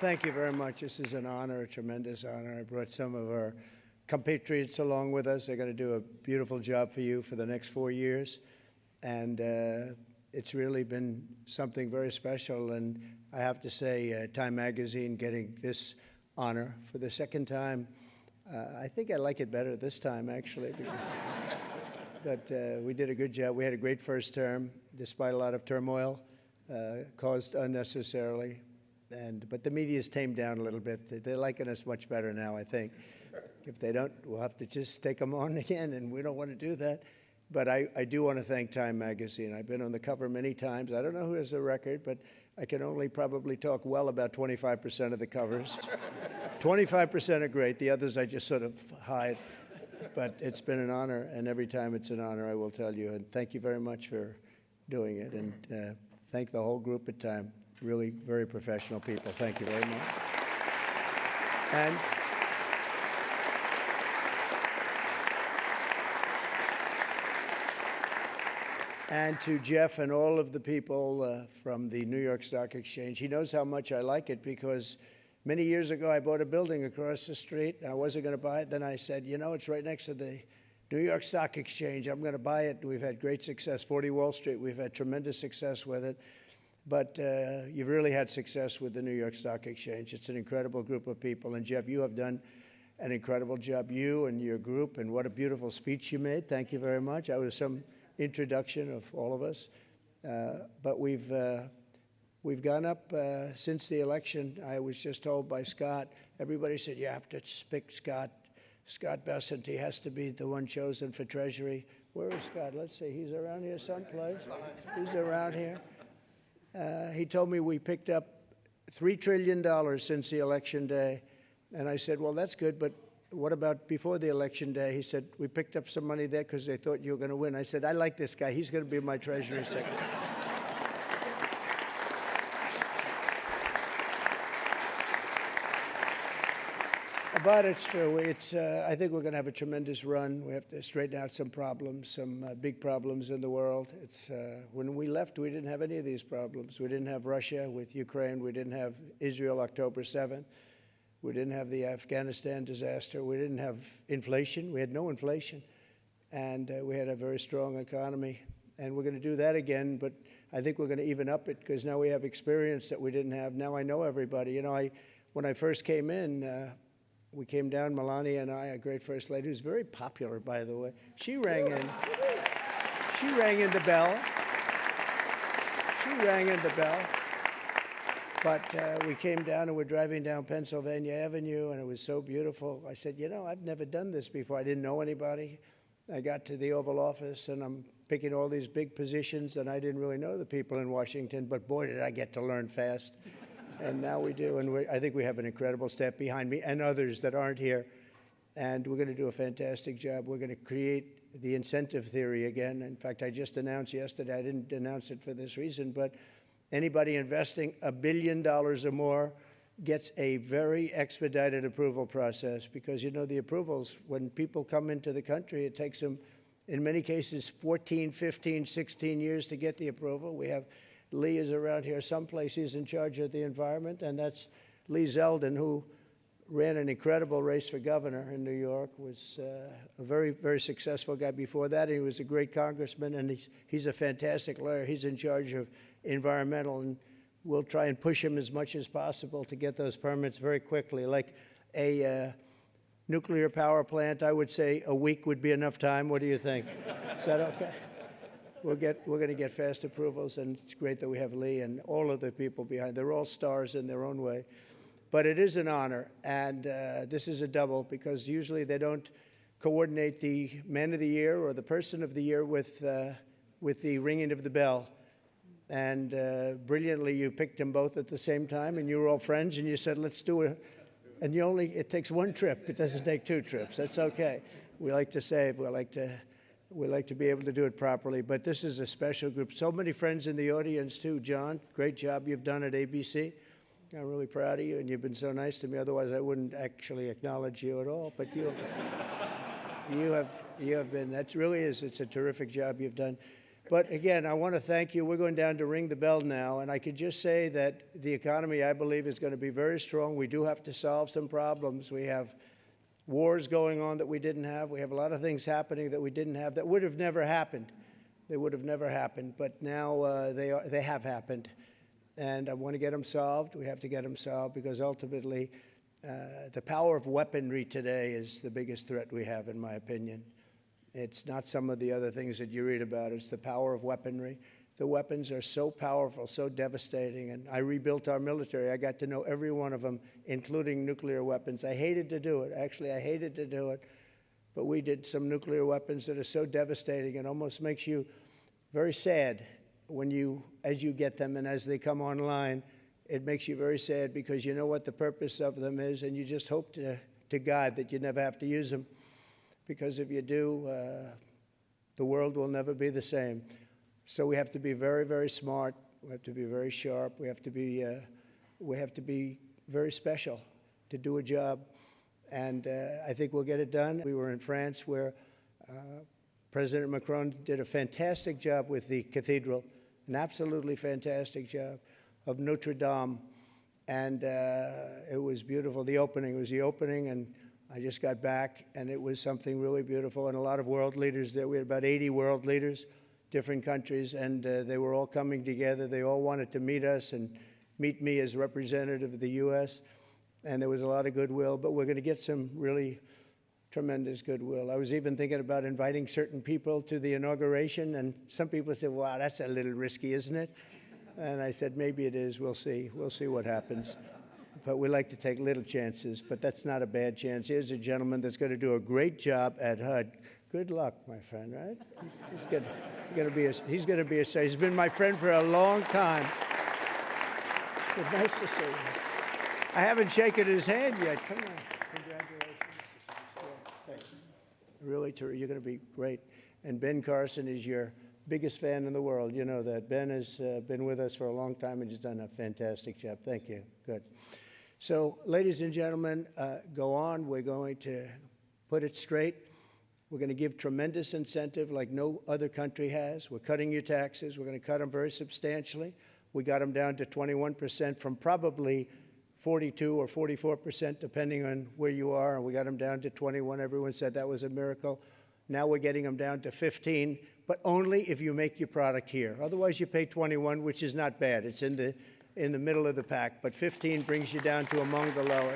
thank you very much. This is an honor, a tremendous honor. I brought some of our compatriots along with us. They're going to do a beautiful job for you for the next 4 years. And it's really been something very special. And I have to say, Time Magazine getting this honor for the second time, I think I like it better this time, actually. But we did a good job. We had a great first term, despite a lot of turmoil caused unnecessarily. But the media's tamed down a little bit. They're liking us much better now, I think. If they don't, we'll have to just take them on again, and we don't want to do that. But I do want to thank Time Magazine. I've been on the cover many times. I don't know who has the record, but I can only probably talk well about 25% of the covers. 25% are great. The others I just sort of hide. But it's been an honor, and every time it's an honor, I will tell you. And thank you very much for doing it. And thank the whole group at Time. Really very professional people. Thank you very much. And to Jeff and all of the people from the New York Stock Exchange, he knows how much I like it because many years ago I bought a building across the street. I wasn't going to buy it. Then I said, you know, it's right next to the New York Stock Exchange. I'm going to buy it. We've had great success. 40 Wall Street, we've had tremendous success with it. But you've really had success with the New York Stock Exchange. It's an incredible group of people. And, Jeff, you have done an incredible job, you and your group, and what a beautiful speech you made. Thank you very much. I was some introduction of all of us. But we've gone up since the election. I was just told by Scott, everybody said, you have to pick Scott Bessent. He has to be the one chosen for Treasury. Where is Scott? Let's see. He's around here someplace. He's around here. He told me we picked up $3 trillion since the election day. And I said, well, that's good, but what about before the election day? He said, we picked up some money there because they thought you were going to win. I said, I like this guy. He's going to be my Treasury Secretary. But it's true. I think we're going to have a tremendous run. We have to straighten out some problems, some big problems in the world. When we left, we didn't have any of these problems. We didn't have Russia with Ukraine. We didn't have Israel October 7th. We didn't have the Afghanistan disaster. We didn't have inflation. We had no inflation. And we had a very strong economy. And we're going to do that again, but I think we're going to even up it because now we have experience that we didn't have. Now I know everybody. You know, when I first came in, we came down, Melania and I, a great first lady, who's very popular, by the way. She rang in. She rang in the bell. She rang in the bell. But we came down and we're driving down Pennsylvania Avenue, and it was so beautiful. I said, you know, I've never done this before. I didn't know anybody. I got to the Oval Office, and I'm picking all these big positions, and I didn't really know the people in Washington, but boy, did I get to learn fast. And now we do, and I think we have an incredible staff behind me and others that aren't here. And we're going to do a fantastic job. We're going to create the incentive theory again. In fact, I just announced yesterday, I didn't announce it for this reason, but anybody investing $1 billion or more gets a very expedited approval process because, you know, the approvals, when people come into the country, it takes them, in many cases, 14, 15, 16 years to get the approval. We have Lee is around here someplace. He's in charge of the environment, and that's Lee Zeldin, who ran an incredible race for governor in New York, was a very, very successful guy before that. He was a great congressman, and he's a fantastic lawyer. He's in charge of environmental, and we'll try and push him as much as possible to get those permits very quickly. Like a nuclear power plant, I would say a week would be enough time. What do you think? Is that okay? We're going to get fast approvals, and it's great that we have Lee and all of the people behind. They're all stars in their own way. But it is an honor, and this is a double because usually they don't coordinate the Man of the Year or the Person of the Year with the ringing of the bell. And brilliantly, you picked them both at the same time, and you were all friends, and you said, let's do it. And it takes one trip. It doesn't take two trips. That's okay. We like to save. We like to be able to do it properly, but this is a special group. So many friends in the audience, too. John, great job you've done at ABC. I'm really proud of you, and you've been so nice to me. Otherwise, I wouldn't actually acknowledge you at all, but you have been, it's a terrific job you've done. But again, I want to thank you. We're going down to ring the bell now, and I could just say that the economy, I believe, is going to be very strong. We do have to solve some problems. We have wars going on that we didn't have. We have a lot of things happening that we didn't have that would have never happened. They would have never happened, but now they have happened. And I want to get them solved. We have to get them solved because ultimately the power of weaponry today is the biggest threat we have, in my opinion. It's not some of the other things that you read about. It's the power of weaponry. The weapons are so powerful, so devastating. And I rebuilt our military. I got to know every one of them, including nuclear weapons. I hated to do it. Actually, I hated to do it. But we did some nuclear weapons that are so devastating. It almost makes you very sad as you get them and as they come online. It makes you very sad because you know what the purpose of them is, and you just hope to God that you never have to use them. Because if you do, the world will never be the same. So we have to be very, very smart. We have to be very sharp. We have to be very special to do a job. And I think we'll get it done. We were in France where President Macron did a fantastic job with the cathedral, an absolutely fantastic job of Notre Dame. And it was beautiful. It was the opening, and I just got back, and it was something really beautiful, and a lot of world leaders there. We had about 80 world leaders, different countries, and they were all coming together. They all wanted to meet us and meet me as representative of the U.S., and there was a lot of goodwill, but we're going to get some really tremendous goodwill. I was even thinking about inviting certain people to the inauguration, and some people said, wow, that's a little risky, isn't it? And I said, maybe it is. We'll see. We'll see what happens. But we like to take little chances, but that's not a bad chance. Here's a gentleman that's going to do a great job at HUD. Good luck, my friend, right? He's going to be a he's been my friend for a long time. Good, nice to see you. I haven't shaken his hand yet. Come on. Congratulations. Thanks. Really, you're going to be great. And Ben Carson is your biggest fan in the world. You know that. Ben has been with us for a long time and has done a fantastic job. Thank you. Good. So, ladies and gentlemen, go on. We're going to put it straight. We're going to give tremendous incentive like no other country has. We're cutting your taxes. We're going to cut them very substantially. We got them down to 21% from probably 42 or 44%, depending on where you are. And we got them down to 21. Everyone said that was a miracle. Now we're getting them down to 15, but only if you make your product here. Otherwise, you pay 21, which is not bad. It's in the middle of the pack, but 15 brings you down to among the lower.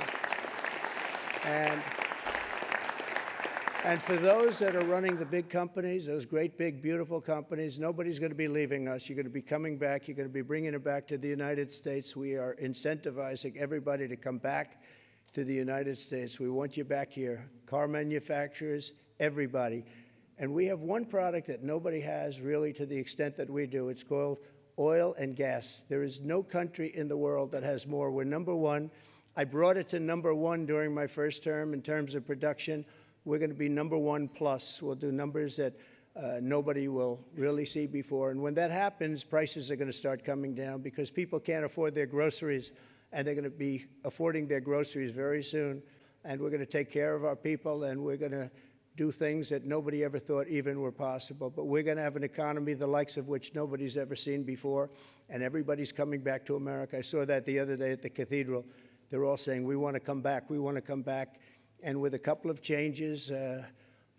And for those that are running the big companies, those great, big, beautiful companies, nobody's going to be leaving us. You're going to be coming back. You're going to be bringing it back to the United States. We are incentivizing everybody to come back to the United States. We want you back here. Car manufacturers, everybody. And we have one product that nobody has really to the extent that we do. It's called oil and gas. There is no country in the world that has more. We're number one. I brought it to number one during my first term in terms of production. We're going to be number one plus. We'll do numbers that nobody will really see before. And when that happens, prices are going to start coming down because people can't afford their groceries, and they're going to be affording their groceries very soon. And we're going to take care of our people, and we're going to do things that nobody ever thought even were possible. But we're going to have an economy the likes of which nobody's ever seen before, and everybody's coming back to America. I saw that the other day at the cathedral. They're all saying, we want to come back, we want to come back. And with a couple of changes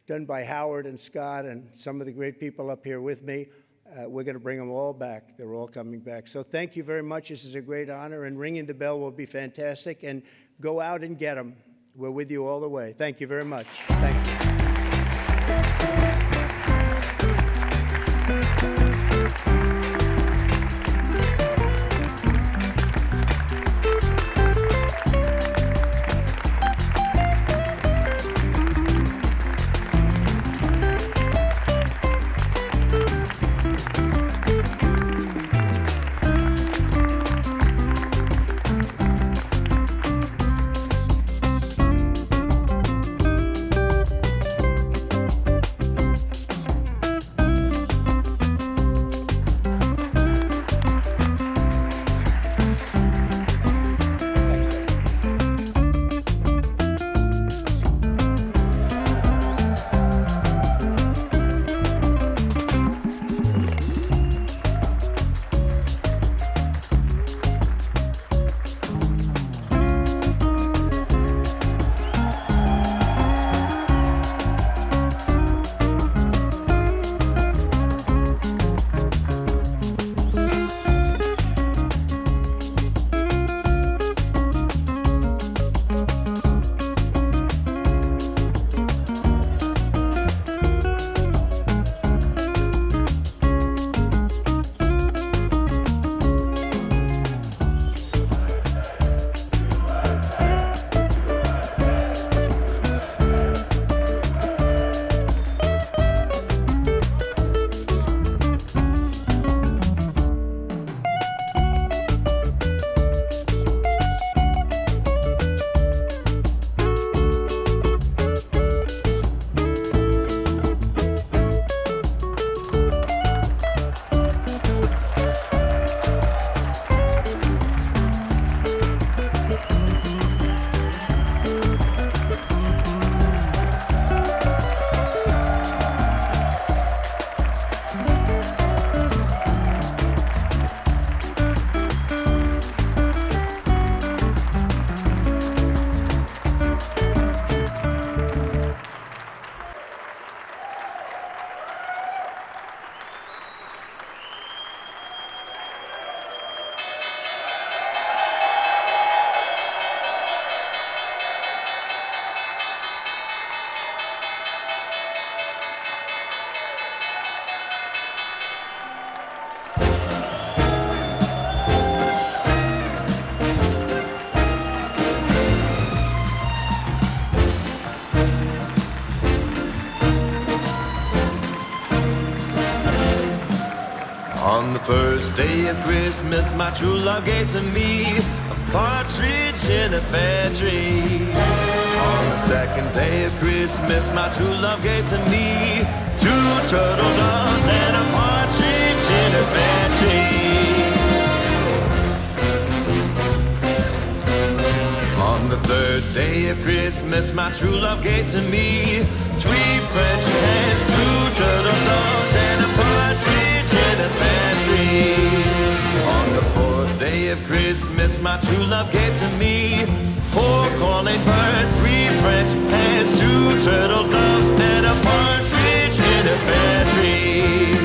done by Howard and Scott and some of the great people up here with me, we're going to bring them all back. They're all coming back. So thank you very much. This is a great honor, and ringing the bell will be fantastic. And go out and get them. We're with you all the way. Thank you very much. Thank you. On the first day of Christmas, my true love gave to me a partridge in a pear tree. On the second day of Christmas, my true love gave to me 2 turtle doves and a partridge in a pear tree. On the third day of Christmas, my true love gave to me 3 French hens, 2 turtle doves and a partridge in a pear tree. On the fourth day of Christmas, my true love gave to me 4 calling birds, 3 French hens, 2 turtle doves and a partridge in a pear tree.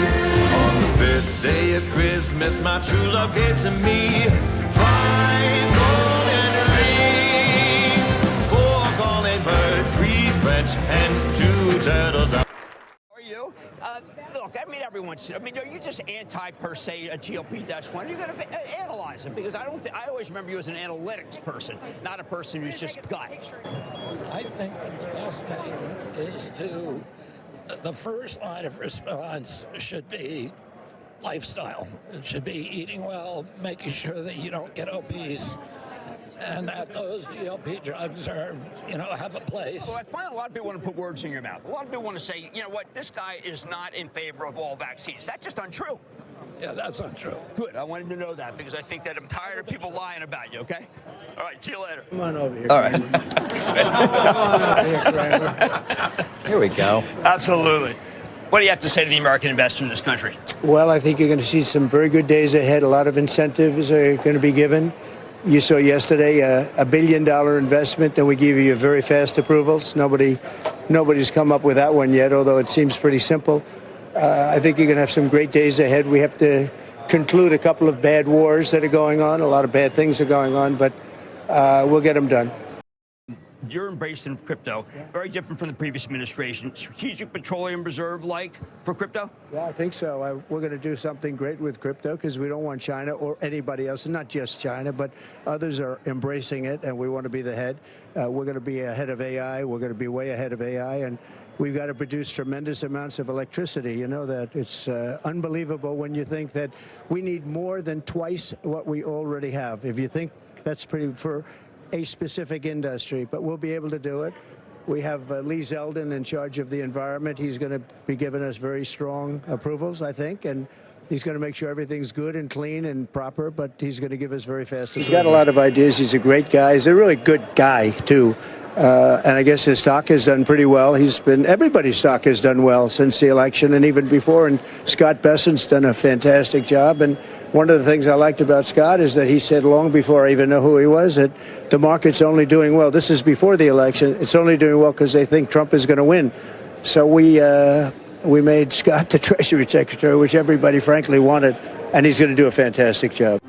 On the fifth day of Christmas, my true love gave to me 5 golden rings, 4 calling birds, 3 French hens, 2 turtle doves. You? Look, I mean, are you just anti per se a GOP-1? You're going to analyze it because I always remember you as an analytics person, not a person who's just gut. I think that the best thing is the first line of response should be lifestyle. It should be eating well, making sure that you don't get obese, and that those GLP drugs are, have a place. Well, I find a lot of people want to put words in your mouth. A lot of people want to say, you know what, this guy is not in favor of all vaccines. That's just untrue. Yeah, that's untrue. Good. I wanted to know that because I think that I'm tired of people lying about you, okay? All right, see you later. Come on over here. All right. Come on over here, Kramer. Here we go. Absolutely. What do you have to say to the American investor in this country? Well, I think you're going to see some very good days ahead. A lot of incentives are going to be given. You saw yesterday a $1 billion investment, and we give you very fast approvals. Nobody's come up with that one yet, although it seems pretty simple. I think you're going to have some great days ahead. We have to conclude a couple of bad wars that are going on. A lot of bad things are going on, but we'll get them done. You're embracing crypto, very different from the previous administration. Strategic Petroleum Reserve like for crypto? Yeah, I think so. We're going to do something great with crypto because we don't want China or anybody else, and not just China, but others are embracing it, and we want to be the head. We're going to be ahead of AI. We're going to be way ahead of AI, and we've got to produce tremendous amounts of electricity. You know that. It's unbelievable when you think that we need more than twice what we already have. If you think that's pretty for a specific industry, but we'll be able to do it. We have Lee Zeldin in charge of the environment. He's going to be giving us very strong approvals, I think, and he's going to make sure everything's good and clean and proper, but he's going to give us very fast approvals. He's got a lot of ideas. He's a great guy. He's a really good guy, too. And I guess his stock has done pretty well. Everybody's stock has done well since the election and even before. And Scott Bessent's done a fantastic job. And one of the things I liked about Scott is that he said long before I even know who he was that the market's only doing well. This is before the election. It's only doing well because they think Trump is going to win. So we made Scott the Treasury Secretary, which everybody frankly wanted, and he's going to do a fantastic job.